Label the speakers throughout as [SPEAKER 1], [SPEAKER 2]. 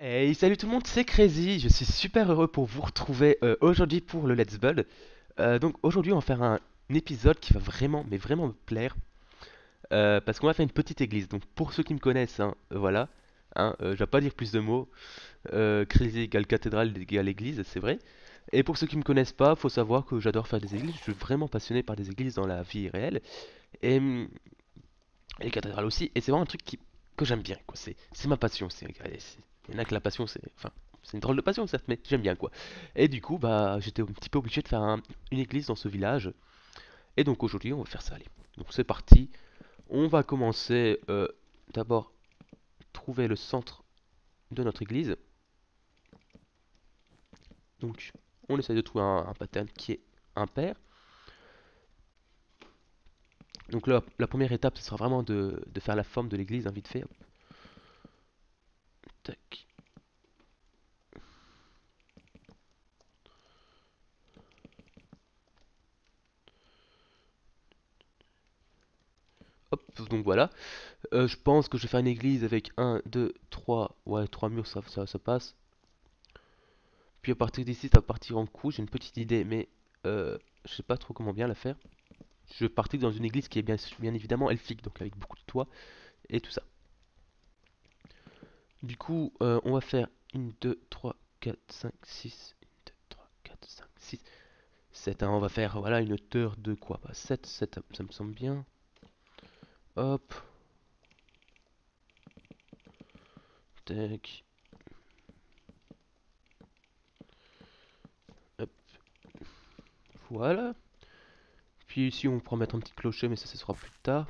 [SPEAKER 1] Hey, salut tout le monde, c'est Crazy, je suis super heureux pour vous retrouver aujourd'hui pour le Let's Build. Donc aujourd'hui on va faire un épisode qui va vraiment, mais vraiment me plaire, parce qu'on va faire une petite église. Donc pour ceux qui me connaissent, hein, voilà, hein, je vais pas dire plus de mots, Crazy égale cathédrale égale église, c'est vrai. Et pour ceux qui me connaissent pas, faut savoir que j'adore faire des églises, je suis vraiment passionné par des églises dans la vie réelle, et les cathédrales aussi, et c'est vraiment un truc que j'aime bien, quoi. C'est ma passion. Il y en a que la passion, enfin, c'est une drôle de passion, certes, mais j'aime bien, quoi. Et du coup, bah, j'étais un petit peu obligé de faire une église dans ce village. Et donc aujourd'hui, on va faire ça, allez. Donc c'est parti. On va commencer d'abord trouver le centre de notre église. Donc, on essaie de trouver un pattern qui est impair. Donc là, la première étape, ce sera vraiment de faire la forme de l'église, hein, vite fait. Hop. Tac. Hop, donc voilà. Je pense que je vais faire une église avec un 2 3 ouais, 3 murs, ça passe. Puis à partir d'ici, ça va partir en coups. J'ai une petite idée, mais je sais pas trop comment bien la faire. Je vais partir dans une église qui est bien évidemment elfique, donc avec beaucoup de toits et tout ça. Du coup, on va faire une 2 3 4 5 6 1, 2, 3, 4, 5, 6, 7. Hein, on va faire voilà, une hauteur de quoi bah, 7, 7, ça me semble bien. Hop, tac, hop, voilà. Puis ici, on pourra mettre un petit clocher, mais ça sera plus tard.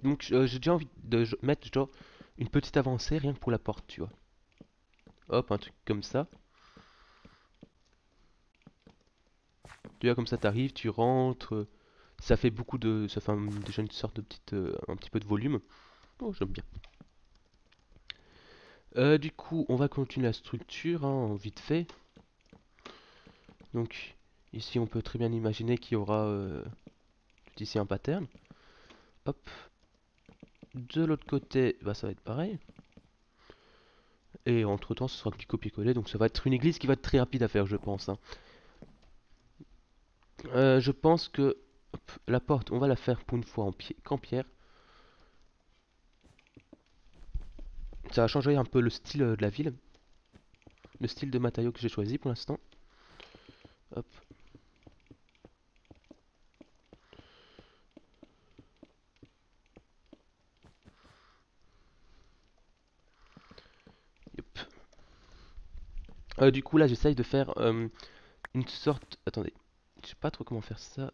[SPEAKER 1] Donc j'ai déjà envie de mettre genre une petite avancée rien que pour la porte, tu vois. Hop, un truc comme ça. Tu vois, comme ça t'arrives, tu rentres. Ça fait beaucoup de. Ça fait déjà une sorte de petite. Un petit peu de volume. Oh, j'aime bien. Du coup, on va continuer la structure, hein, vite fait. Donc ici, on peut très bien imaginer qu'il y aura ici un pattern. Hop. De l'autre côté, bah, ça va être pareil. Et entre temps, ce sera du copier-coller. Donc ça va être une église qui va être très rapide à faire, je pense, hein. Je pense que hop, la porte, on va la faire pour une fois qu'en pierre. Ça va changer un peu le style de la ville, le style de matériaux que j'ai choisi pour l'instant. Hop, yep. Du coup là, j'essaye de faire une sorte. Attendez, je sais pas trop comment faire ça.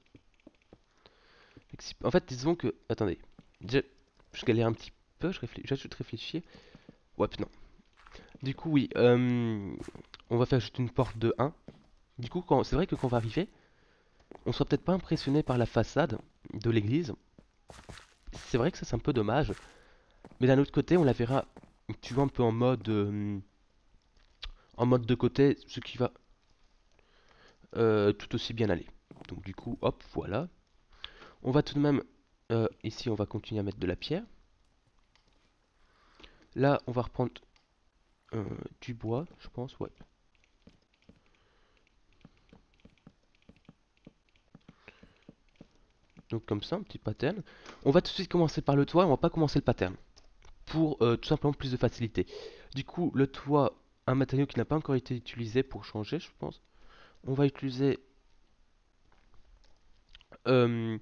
[SPEAKER 1] En fait, disons que. Attendez, je, je galère un petit peu, je réfléchir. Ouais, non. Du coup, oui, on va faire juste une porte de 1. Du coup, c'est vrai que quand on va arriver, on sera peut-être pas impressionné par la façade de l'église. C'est vrai que ça c'est un peu dommage. Mais d'un autre côté, on la verra, tu vois, un peu en mode de côté, ce qui va tout aussi bien aller. Donc du coup, hop, voilà. On va tout de même, ici, on va continuer à mettre de la pierre. Là, on va reprendre euh, du bois, je pense, ouais. Donc comme ça, un petit pattern. On va tout de suite commencer par le toit, on va pas commencer le pattern. Pour tout simplement plus de facilité. Du coup, le toit, un matériau qui n'a pas encore été utilisé pour changer, je pense. On va utiliser euh,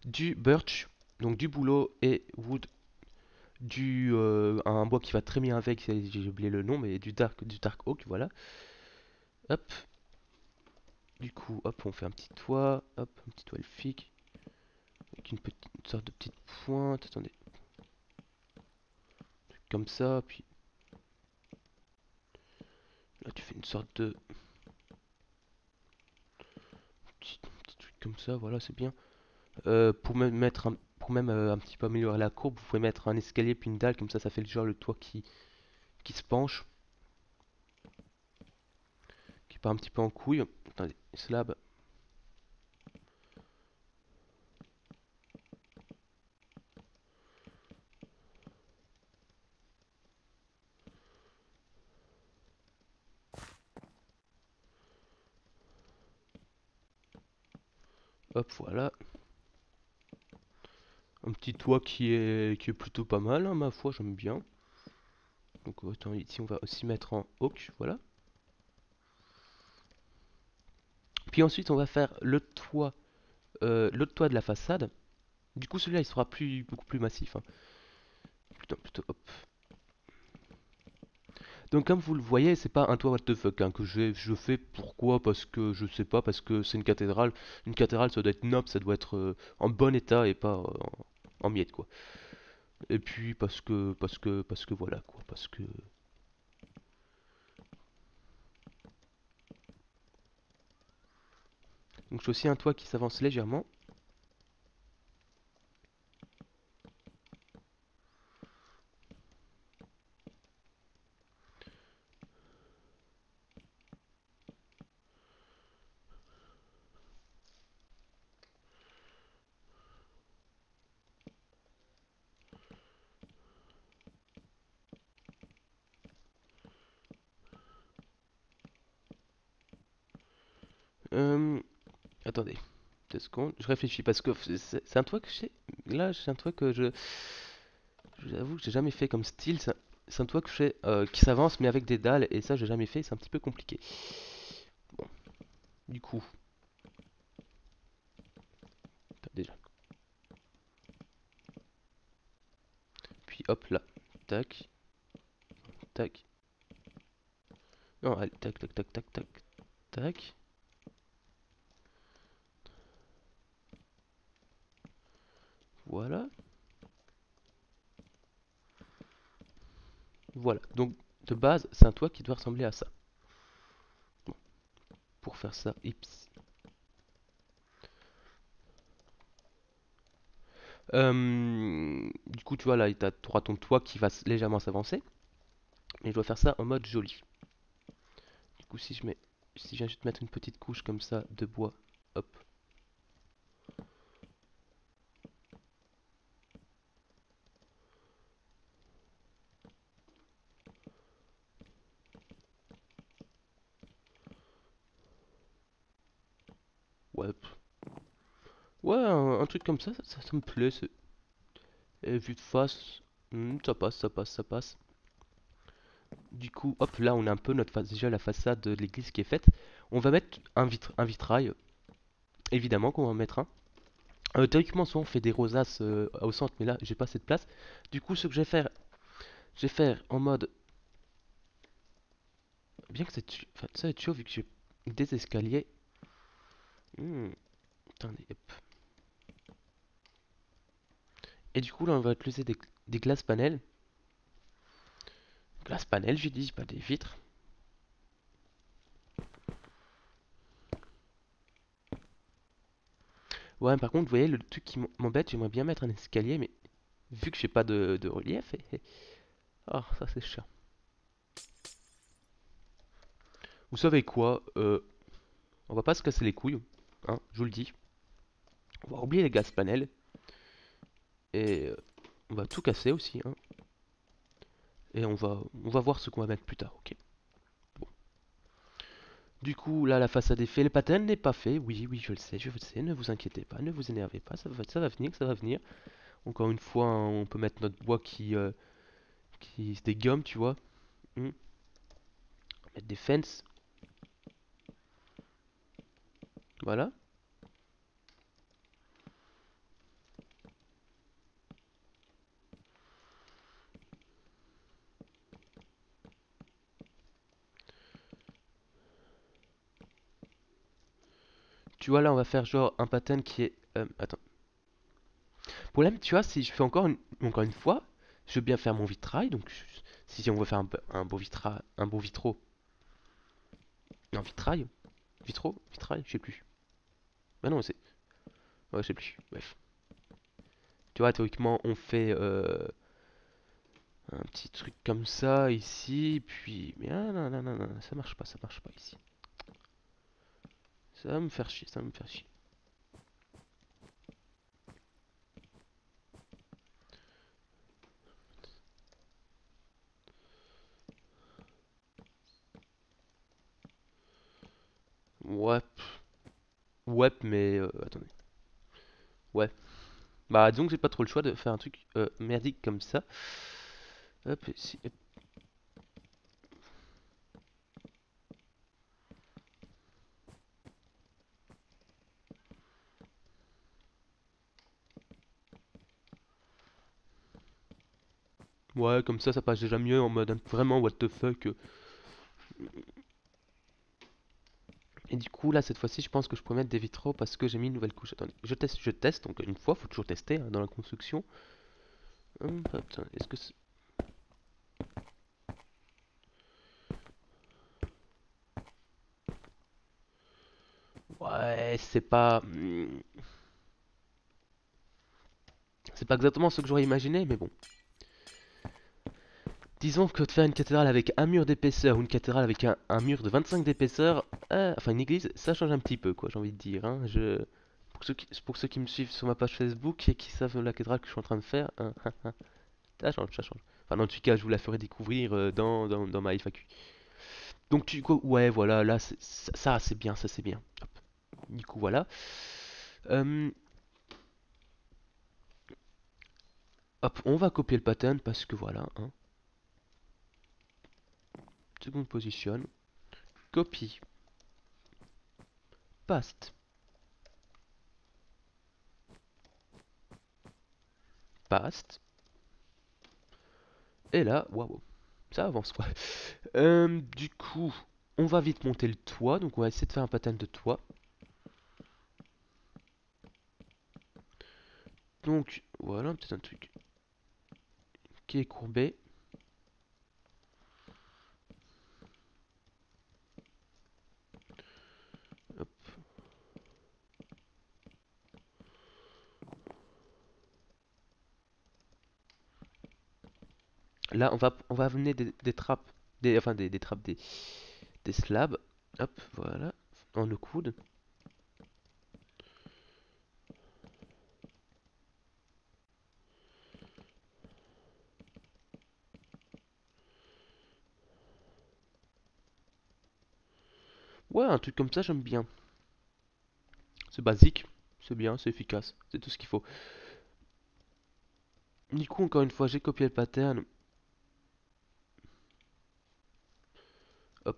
[SPEAKER 1] du birch, donc du bouleau et wood, un bois qui va très bien avec, j'ai oublié le nom, mais du dark oak, voilà. Hop, du coup, hop, on fait un petit toit, hop, un petit toit elfique, avec une sorte de petite pointe, attendez, comme ça, puis là tu fais une sorte de petit truc comme ça, voilà, c'est bien. Pour même un petit peu améliorer la courbe, vous pouvez mettre un escalier puis une dalle, comme ça fait le genre le toit qui se penche, qui part un petit peu en couille. Attendez, slab. Hop, voilà. Un petit toit qui est plutôt pas mal, hein, ma foi, j'aime bien. Donc attends, ici on va aussi mettre en oak, voilà. Puis ensuite on va faire l'autre toit de la façade. Du coup celui-là il sera beaucoup plus massif, hein. Plutôt, hop. Donc comme vous le voyez, c'est pas un toit what the fuck, hein, que je fais. Pourquoi? Parce que je sais pas, parce que c'est une cathédrale. Une cathédrale ça doit être noble, ça doit être en bon état et pas en miettes quoi. Et puis parce que voilà quoi, parce que donc j'ai aussi un toit qui s'avance légèrement. Euh, Attendez, 2 secondes, je réfléchis parce que c'est un toit que j'ai. Là, c'est un toit que j'avoue que j'ai jamais fait comme style. C'est un toit que je fais qui s'avance mais avec des dalles et ça j'ai jamais fait. C'est un petit peu compliqué. Bon, du coup, déjà. Puis hop là, tac, tac. Non, allez, tac, tac, tac, tac, tac, tac. Voilà, voilà. Donc de base, c'est un toit qui doit ressembler à ça. Bon, pour faire ça, ips. Du coup, tu vois là, tu auras ton toit qui va légèrement s'avancer. Mais je dois faire ça en mode joli. Du coup, si je viens juste mettre une petite couche comme ça de bois, hop. Ouais, ouais, un truc comme ça, ça me plaît. Et vue de face, ça passe, ça passe, ça passe. Du coup, hop, là, on a un peu déjà la façade de l'église qui est faite. On va mettre un vitrail, évidemment qu'on va en mettre un. Théoriquement, souvent on fait des rosaces au centre, mais là, j'ai pas assez de place. Du coup, ce que je vais faire en mode, bien que enfin, ça va être chaud vu que j'ai des escaliers. Hmm, attendez, hop. Et du coup, là, on va utiliser des glaces panels. Glace panel, j'ai dit, pas des vitres. Ouais, par contre, vous voyez, le truc qui m'embête, j'aimerais bien mettre un escalier, mais vu que j'ai pas de relief, oh, ça c'est chiant. Vous savez quoi? On va pas se casser les couilles, hein, je vous le dis. On va oublier les gaz panels et on va tout casser aussi, hein. Et on va voir ce qu'on va mettre plus tard, ok? Bon. Du coup, là, la façade est faite, le pattern n'est pas fait. Oui, oui, je le sais, ne vous inquiétez pas, ne vous énervez pas, ça va venir, ça va venir. Encore une fois, hein, on peut mettre notre bois qui se dégomme, tu vois. Hmm. Mettre des fences, voilà. Tu vois, là, on va faire genre un pattern qui est. Attends. Problème, tu vois, si je fais encore une fois, je veux bien faire mon vitrail. Donc, si on veut faire un beau un beau vitro. Un vitrail. Vitrail, je sais plus. Bah non, c'est. Ouais, je sais plus. Bref. Tu vois, théoriquement, on fait un petit truc comme ça ici. Puis. Mais ah, non, non, non, non, ça marche pas ici. Ça va me faire chier, ça va me faire chier. Ouais, ouais, mais attendez. Ouais. Bah disons que j'ai pas trop le choix de faire un truc merdique comme ça. Hop, ici. Hop. Ouais, comme ça passe déjà mieux en mode vraiment what the fuck. Et du coup, là, cette fois-ci, je pense que je pourrais mettre des vitraux parce que j'ai mis une nouvelle couche. Attendez, je teste. Donc, une fois, faut toujours tester hein, dans la construction. Putain, est-ce que ouais, c'est pas exactement ce que j'aurais imaginé, mais bon. Disons que de faire une cathédrale avec un mur d'épaisseur ou une cathédrale avec un mur de 25 d'épaisseur, enfin une église, ça change un petit peu, quoi, j'ai envie de dire. Hein. Pour ceux qui me suivent sur ma page Facebook et qui savent la cathédrale que je suis en train de faire, hein, ça change, ça change. Enfin, dans tout cas, je vous la ferai découvrir dans ma FAQ. Donc, ouais, voilà, là, ça, c'est bien, ça, c'est bien. Hop. Du coup, voilà. Euh, hop, on va copier le pattern parce que voilà, hein. Seconde position, copie, paste, paste. Et là, waouh, ça avance quoi. Du coup, on va vite monter le toit. Donc, on va essayer de faire un pattern de toit. Donc, voilà, peut-être un truc qui est courbé. Hop. Là, on va amener des trappes, enfin des trappes, des slabs. Hop, voilà, en le coude. Ouais, un truc comme ça, j'aime bien. C'est basique, c'est bien, c'est efficace, c'est tout ce qu'il faut. Du coup, encore une fois, j'ai copié le pattern. Hop,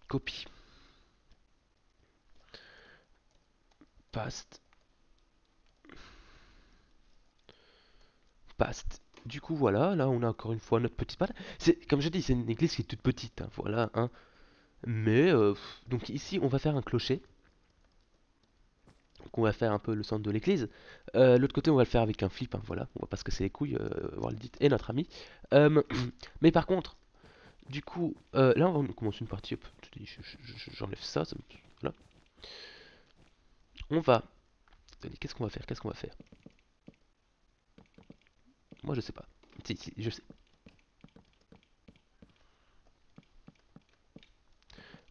[SPEAKER 1] copie, paste, paste. Du coup, voilà, là, on a encore une fois notre petite patte. C'est, comme je dis, c'est une église qui est toute petite, hein, voilà, hein. Mais, donc ici, on va faire un clocher. Donc on va faire un peu le centre de l'église. L'autre côté, on va le faire avec un flip, hein, voilà. On va pas se casser les couilles, voir le dit et notre ami. Euh, mais par contre, du coup, là, on va commencer une partie. Hop, j'enlève ça, voilà. On va. Attendez, qu'est-ce qu'on va faire? Qu'est-ce qu'on va faire? Moi, je sais pas. Si, je sais.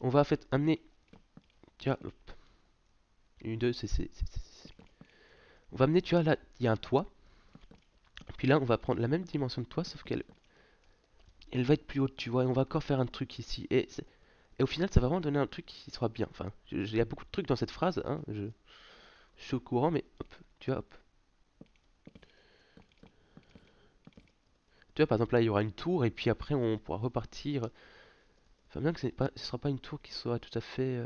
[SPEAKER 1] On va en fait amener. Tiens, hop. Une, deux, on va amener, tu vois, là, il y a un toit. Puis là, on va prendre la même dimension de toit, sauf qu'elle elle va être plus haute, tu vois. Et on va encore faire un truc ici. Et au final, ça va vraiment donner un truc qui sera bien. Enfin, il y a beaucoup de trucs dans cette phrase, hein. Je suis au courant, mais hop, tu vois, hop. Tu vois, par exemple, là, il y aura une tour, et puis après, on pourra repartir. Enfin, bien que ce sera pas une tour qui soit tout à fait.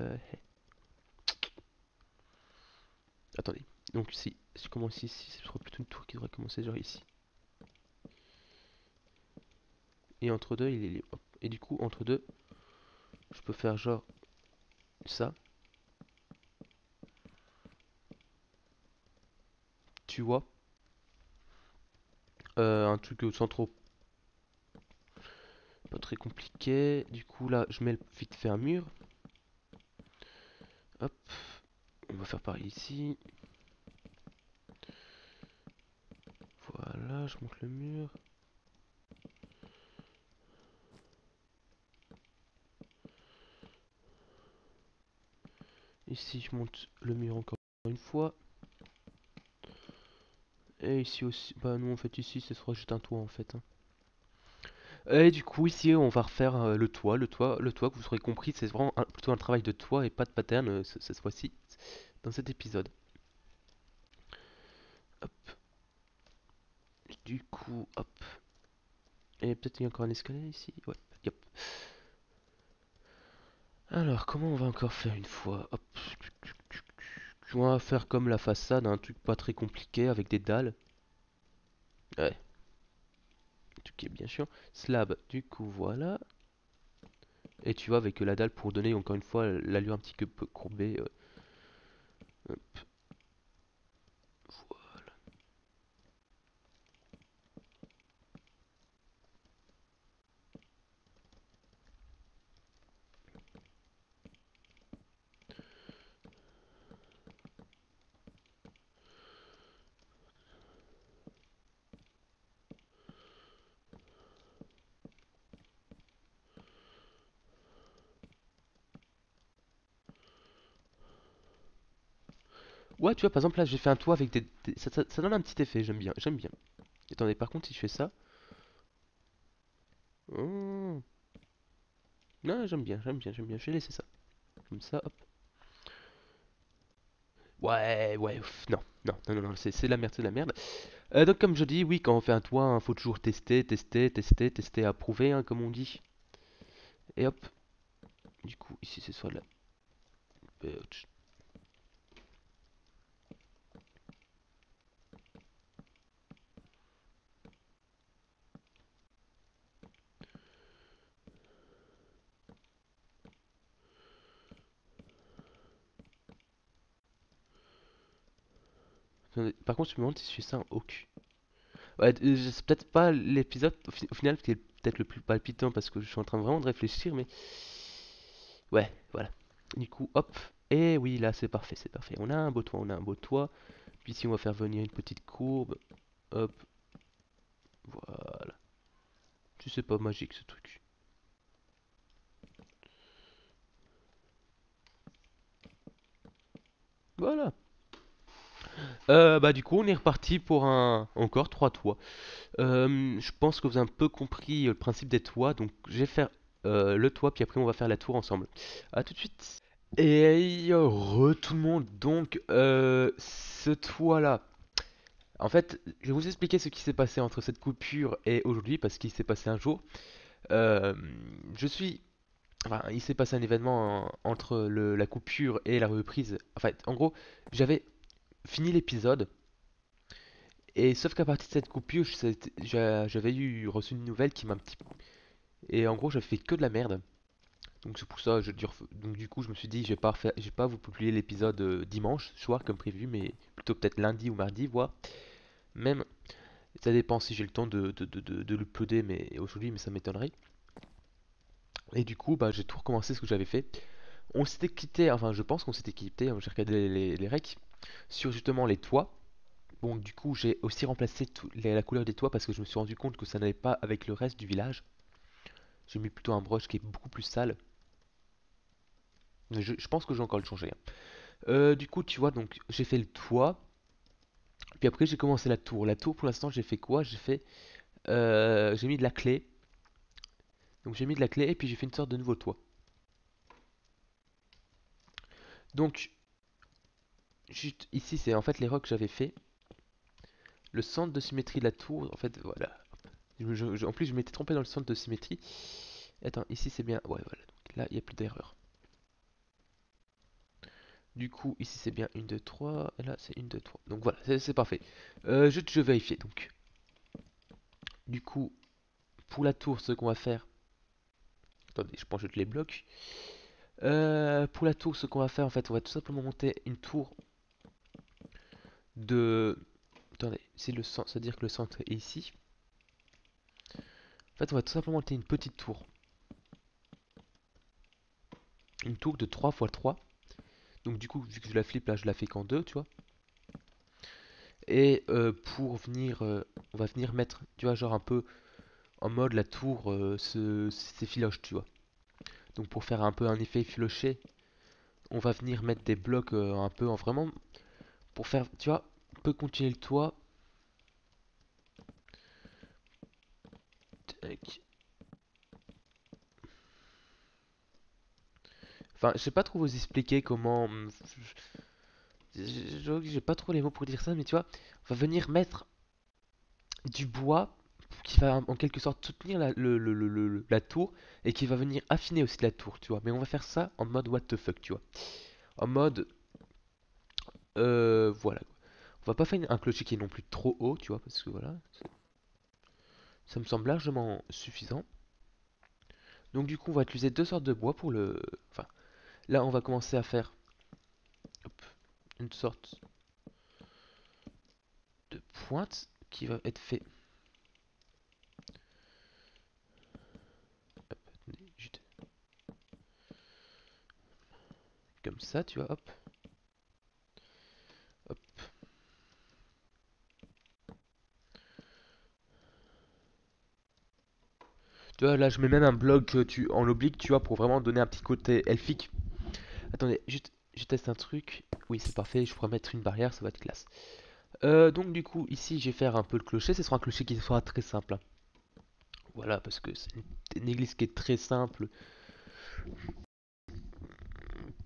[SPEAKER 1] Attendez. Donc, si je commence ici, ce sera plutôt une tour qui devrait commencer genre ici. Et entre deux, il est libre. Hop. Et du coup, entre deux, je peux faire genre ça. Tu vois. Un truc sans trop. Pas très compliqué. Du coup, là, je mets vite fait un mur. Hop. On va faire pareil ici. Voilà, je monte le mur. Ici, je monte le mur encore une fois. Et ici aussi. Bah non, en fait, ici, ce sera juste un toit, en fait. Hein. Et du coup, ici, on va refaire le toit. Le toit, que vous aurez compris, c'est vraiment plutôt un travail de toit et pas de pattern cette fois-ci. dans cet épisode. Hop. Du coup, hop. Et peut-être qu'il y a encore un escalier ici. Ouais, yep. Alors, comment on va encore faire une fois? Hop. On va faire comme la façade, un truc pas très compliqué avec des dalles. Ouais, un truc qui est bien chiant. Slab, du coup, voilà. Et tu vois, avec la dalle pour donner encore une fois l'allure un petit peu courbée. Hop, voilà. Ouais, tu vois, par exemple, là, j'ai fait un toit avec ça donne un petit effet, j'aime bien, j'aime bien. Attendez, par contre, si je fais ça... Oh. Non, j'aime bien, j'aime bien, j'aime bien. Je vais laisser ça. Comme ça, hop. Ouais, ouais, non, non, non, non, non, c'est de la merde, c'est de la merde. Donc, comme je dis, oui, quand on fait un toit, il faut toujours tester, tester, tester, tester, approuver, hein, comme on dit. Et hop, du coup, ici, c'est soit là. Par contre, je me demande si je fais ça en OQ. Ouais, c'est peut-être pas l'épisode au final qui est peut-être le plus palpitant parce que je suis en train vraiment de réfléchir, mais ouais, voilà. Du coup, hop. Et oui, là, c'est parfait, c'est parfait. On a un beau toit, on a un beau toit. Puis ici, on va faire venir une petite courbe. Hop, voilà. Tu sais pas magique ce truc. Voilà. Bah du coup, on est reparti pour un encore trois toits. Je pense que vous avez un peu compris le principe des toits, donc je vais faire le toit, puis après on va faire la tour ensemble. A tout de suite. Et tout le monde, donc ce toit là, en fait je vais vous expliquer ce qui s'est passé entre cette coupure et aujourd'hui, parce qu'il s'est passé un jour. Euh, je suis, enfin il s'est passé un événement entre la coupure et la reprise. En fait, en gros, j'avais fini l'épisode, et sauf qu'à partir de cette coupure, j'avais reçu une nouvelle qui m'a un petit... Et en gros j'avais fait que de la merde. Donc c'est pour ça, donc du coup je me suis dit je vais pas vous publier l'épisode dimanche soir comme prévu, mais plutôt peut-être lundi ou mardi, voire même, ça dépend si j'ai le temps de l'uploader mais aujourd'hui, mais ça m'étonnerait. Et du coup bah j'ai tout recommencé ce que j'avais fait. On s'était quitté, enfin je pense qu'on s'était quitté, hein, j'ai regardé les recs sur justement les toits. Bon du coup j'ai aussi remplacé la couleur des toits parce que je me suis rendu compte que ça n'allait pas avec le reste du village. J'ai mis plutôt un brush qui est beaucoup plus sale. Je pense que je vais encore le changer, hein. Du coup, tu vois, donc j'ai fait le toit, puis après j'ai commencé la tour. La tour, pour l'instant, j'ai fait quoi? J'ai mis de la clé. Donc j'ai mis de la clé et puis j'ai fait une sorte de nouveau toit. Donc, juste ici, c'est en fait les rocs que j'avais fait. Le centre de symétrie de la tour, en fait, voilà. En plus, je m'étais trompé dans le centre de symétrie. Attends, ici c'est bien. Ouais, voilà. Donc là, il n'y a plus d'erreur. Du coup, ici c'est bien 1, 2, 3. Et là, c'est 1, 2, 3. Donc voilà, c'est parfait. Je vais vérifier. Donc, du coup, pour la tour, ce qu'on va faire. Attendez, je prends juste les blocs. Pour la tour, ce qu'on va faire, en fait, on va tout simplement monter une tour de... Attendez, c'est le centre, c'est-à-dire que le centre est ici. En fait, on va tout simplement monter une petite tour. Une tour de 3 x 3. Donc du coup, vu que je la flippe, là, je la fais qu'en 2, tu vois. Et pour venir... on va venir mettre, tu vois, genre un peu en mode la tour s'effiloche, tu vois. Donc pour faire un peu un effet effiloché, on va venir mettre des blocs un peu en vraiment... Pour faire, tu vois, on peut continuer le toit. Tac. Enfin, je sais pas trop vous expliquer comment. J'ai pas trop les mots pour dire ça, mais tu vois, on va venir mettre du bois qui va en quelque sorte soutenir la tour et qui va venir affiner aussi la tour, tu vois. Mais on va faire ça en mode what the fuck, tu vois. En mode, voilà. On va pas faire un clocher qui est non plus trop haut, tu vois, parce que voilà, ça me semble largement suffisant. Donc du coup, on va utiliser deux sortes de bois pour le... Enfin, là, on va commencer à faire hop, une sorte de pointe qui va être fait... Hop, attendez, juste comme ça, tu vois, hop, hop. Tu vois, là, je mets même un bloc en oblique, tu vois, pour vraiment donner un petit côté elfique. Attendez, juste, je teste un truc. Oui, c'est parfait, je pourrais mettre une barrière, ça va être classe. Donc du coup, ici, je vais faire un peu le clocher. Ce sera un clocher qui sera très simple, hein. Voilà, parce que c'est une église qui est très simple.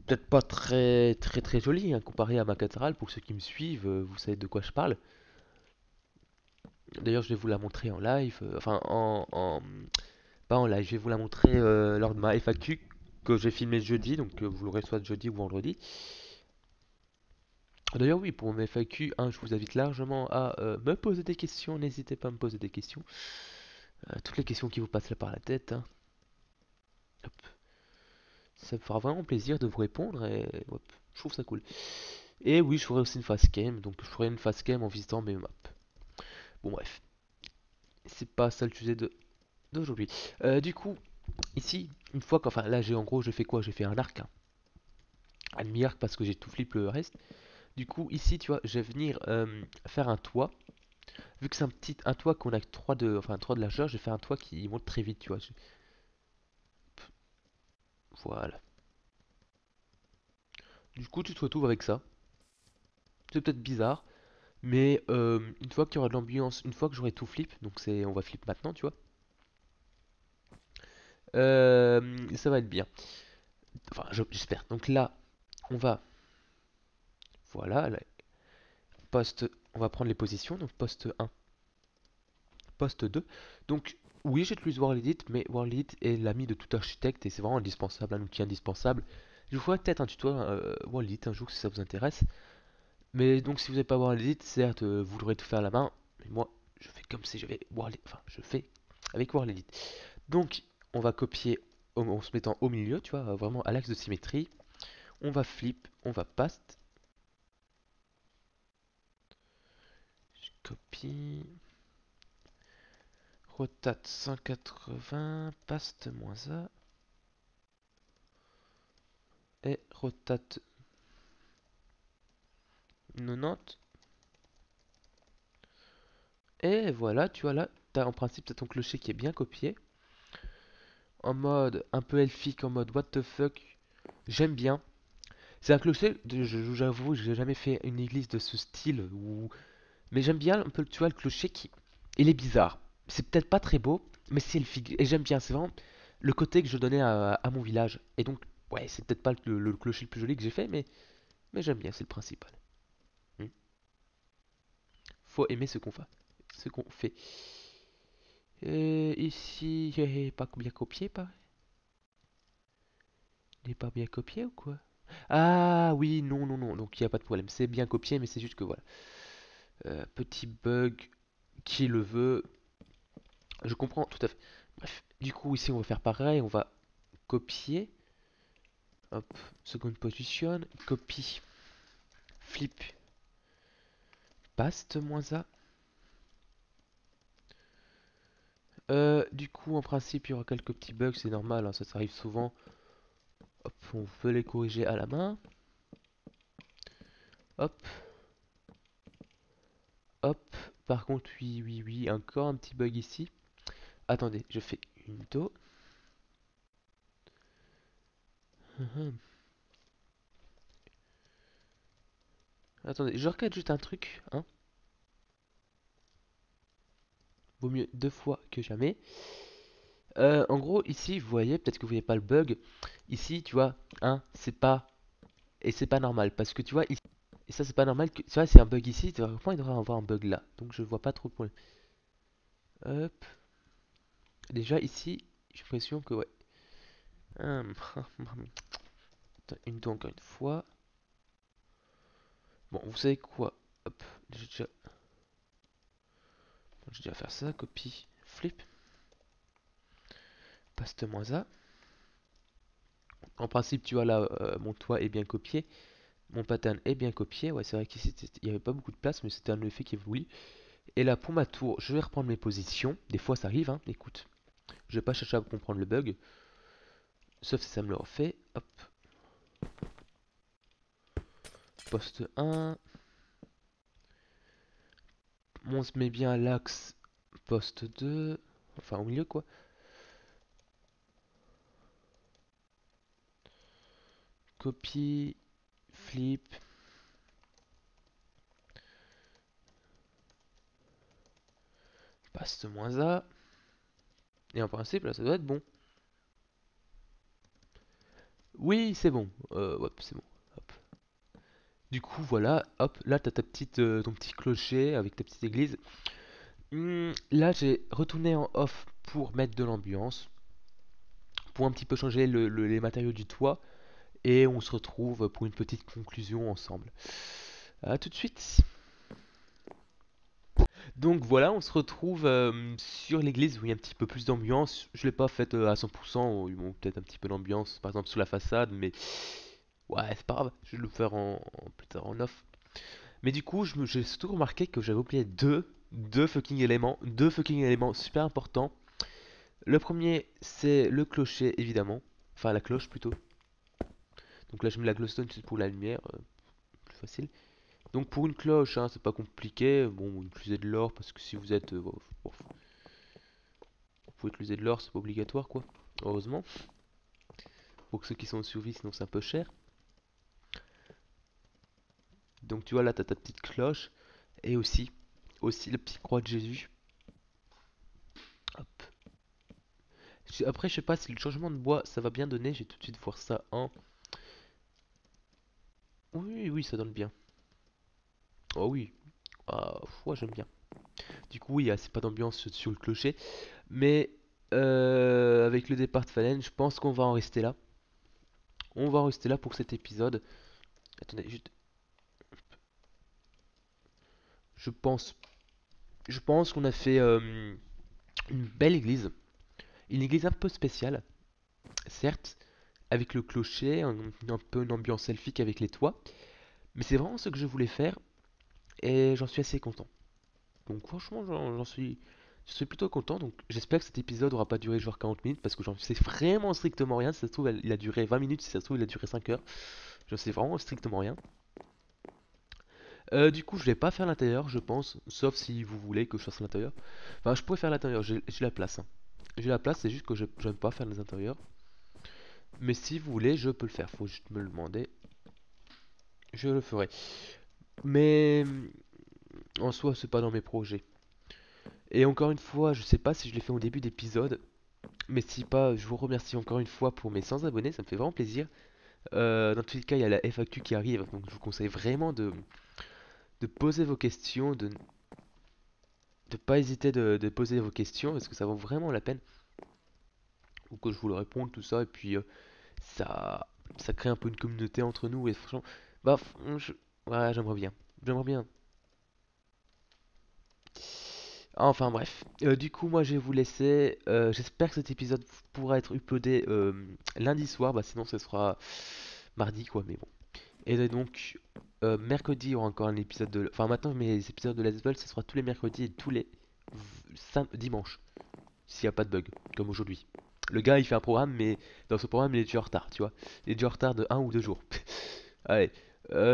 [SPEAKER 1] Peut-être pas très jolie, hein, comparé à ma cathédrale. Pour ceux qui me suivent, vous savez de quoi je parle. D'ailleurs, je vais vous la montrer en live. Enfin, pas en live, je vais vous la montrer lors de ma FAQ que j'ai filmé jeudi. Donc vous l'aurez soit jeudi ou vendredi. D'ailleurs, oui, pour mes FAQ, hein, je vous invite largement à me poser des questions. N'hésitez pas à me poser des questions. Toutes les questions qui vous passent là par la tête, hein. Hop. Ça me fera vraiment plaisir de vous répondre et hop, je trouve ça cool. Et oui, je ferai aussi une face cam, donc je ferai une face cam en visitant mes maps. Bon bref, c'est pas ça le sujet d'aujourd'hui. Du coup, ici, une fois qu'enfin là j'ai en gros j'ai fait quoi? J'ai fait un arc, hein. Un demi-arc parce que j'ai tout flip le reste. Du coup ici tu vois, je vais venir faire un toit. Vu que c'est un toit qu'on a 3 de, enfin 3 de largeur, je vais faire un toit qui monte très vite, tu vois. Voilà. Du coup tu te retrouves avec ça. C'est peut-être bizarre, mais une fois qu'il y aura de l'ambiance, une fois que j'aurai tout flip, donc c'est, on va flip maintenant, tu vois. Ça va être bien. Enfin, j'espère. Donc là, on va, voilà, là, on va prendre les positions. Donc poste 1, poste 2. Donc oui, j'utilise World Edit, mais World Edit est l'ami de tout architecte et c'est vraiment indispensable, un outil indispensable. Je vous ferai peut-être un tuto World Edit un jour si ça vous intéresse. Mais donc si vous n'avez pas World Edit, certes, vous devrez tout faire à la main. Mais moi, je fais comme si j'avais World Edit. Enfin, je fais avec World Edit. Donc, on va copier en se mettant au milieu, tu vois, vraiment à l'axe de symétrie. On va flip, on va paste. Je copie. Rotate 180, paste -A. Et rotate 90. Et voilà, tu vois là, t'as en principe t'as ton clocher qui est bien copié. En mode un peu elfique, en mode what the fuck. J'aime bien. C'est un clocher, j'avoue, j'ai jamais fait une église de ce style. Mais j'aime bien un peu, tu vois, le clocher qui... Il est bizarre. C'est peut-être pas très beau, mais c'est elfique. Et j'aime bien, c'est vraiment le côté que je donnais à mon village. Et donc, ouais, c'est peut-être pas le clocher le plus joli que j'ai fait, mais j'aime bien, c'est le principal. Hmm. Faut aimer ce qu'on fait. Ici, pas bien copié, pas? Il n'est pas bien copié ou quoi? Ah oui, non, non, non, donc il n'y a pas de problème. C'est bien copié, mais c'est juste que voilà. Petit bug qui le veut. Je comprends tout à fait. Bref, du coup, ici, on va faire pareil. On va copier. Hop, seconde position. Copie. Flip. Paste -A. Du coup, en principe, il y aura quelques petits bugs. C'est normal, hein, ça arrive souvent. Hop, on veut les corriger à la main. Hop, hop. Par contre, oui, oui, oui, encore un petit bug ici. Attendez, je fais une do. Attendez, je regarde juste un truc, hein. Vaut mieux deux fois que jamais. En gros, ici, vous voyez, peut-être que vous voyez pas le bug. Ici, tu vois, hein, c'est pas... Et c'est pas normal, parce que tu vois, Et ça, c'est pas normal que. Tu vois, c'est un bug ici, théoriquement, il devrait y avoir un bug là. Donc je vois pas trop le problème. Hop. Déjà, ici, j'ai l'impression que ouais. Hum, encore une fois. Bon, vous savez quoi? Hop, j'ai déjà faire ça. Copie, flip. Paste moins A. En principe, tu vois là, mon toit est bien copié. Mon pattern est bien copié. Ouais, c'est vrai qu'ici, il n'y avait pas beaucoup de place, mais c'était un effet qui est voulu. Et là, pour ma tour, je vais reprendre mes positions. Des fois, ça arrive, hein. Écoute, je vais pas chercher à comprendre le bug. Sauf si ça me le refait. Hop. Poste 1. On se met bien à l'axe. Poste 2. Enfin, au milieu, quoi. Copie. Flip. Paste moins A. Et en principe, là, ça doit être bon. Oui, c'est bon. Hop, c'est bon. Hop. Du coup, voilà. Hop, là, t'as ton petit clocher avec ta petite église. Là, j'ai retourné en off pour mettre de l'ambiance. Pour un petit peu changer les matériaux du toit. Et on se retrouve pour une petite conclusion ensemble. A tout de suite. Donc voilà, on se retrouve sur l'église où il y a un petit peu plus d'ambiance. Je l'ai pas faite à 100%, ils ont peut-être un petit peu d'ambiance, par exemple sur la façade, mais ouais, c'est pas grave, je vais le faire plus tard en off. Mais du coup, j'ai surtout remarqué que j'avais oublié deux fucking éléments super importants. Le premier, c'est le clocher, évidemment, enfin la cloche plutôt. Donc là, je mets la glowstone pour la lumière, plus facile. Donc pour une cloche, hein, c'est pas compliqué. Bon, vous utilisez de l'or parce que si vous êtes, vous pouvez utiliser de l'or, c'est pas obligatoire quoi. Heureusement. Pour ceux qui sont en survie, sinon c'est un peu cher. Donc tu vois là, t'as ta petite cloche et aussi le petit croix de Jésus. Hop. Après, je sais pas si le changement de bois, ça va bien donner. J'ai tout de suite voir ça en. Oui, oui, ça donne bien. Oh oui. Ah, ouais, j'aime bien. Du coup, oui, c'est pas d'ambiance sur le clocher. Mais avec le départ de Fallen, je pense qu'on va en rester là. On va en rester là pour cet épisode. Attendez, je pense, je pense qu'on a fait une belle église. Une église un peu spéciale, certes, avec le clocher, un peu une ambiance elfique avec les toits. Mais c'est vraiment ce que je voulais faire et j'en suis assez content. Donc franchement, je suis plutôt content. Donc j'espère que cet épisode aura pas duré genre 40 minutes parce que j'en sais vraiment strictement rien. Si ça se trouve, il a duré 20 minutes, si ça se trouve, il a duré 5 heures. Je sais vraiment strictement rien. Du coup, je vais pas faire l'intérieur, je pense, sauf si vous voulez que je fasse l'intérieur. Enfin, je pourrais faire l'intérieur, j'ai la place, hein. J'ai la place, c'est juste que j'aime pas faire les intérieurs. Mais si vous voulez, je peux le faire. Faut juste me le demander. Je le ferai. Mais en soi, c'est pas dans mes projets. Et encore une fois, je sais pas si je l'ai fait au début d'épisode. Mais si pas, je vous remercie encore une fois pour mes 100 abonnés, ça me fait vraiment plaisir. Dans tous les cas, il y a la FAQ qui arrive, donc je vous conseille vraiment de poser vos questions, de pas hésiter de poser vos questions parce que ça vaut vraiment la peine. Ou que je vous le réponde, tout ça, et puis ça, ça crée un peu une communauté entre nous, et franchement, bah, ouais, j'aimerais bien. J'aimerais bien. Enfin bref, du coup moi je vais vous laisser. J'espère que cet épisode pourra être uploadé lundi soir, bah sinon ce sera mardi quoi, mais bon. Et donc mercredi il y aura encore un épisode de. Enfin maintenant mes épisodes de Let's Ball ce sera tous les mercredis et tous les dimanches, s'il n'y a pas de bug, comme aujourd'hui. Le gars il fait un programme, mais dans ce programme il est déjà en retard, tu vois. Il est déjà en retard de 1 ou 2 jours. Allez,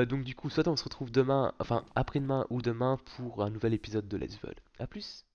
[SPEAKER 1] donc du coup soit on se retrouve demain, enfin après-demain ou demain pour un nouvel épisode de Let's Ball. A plus.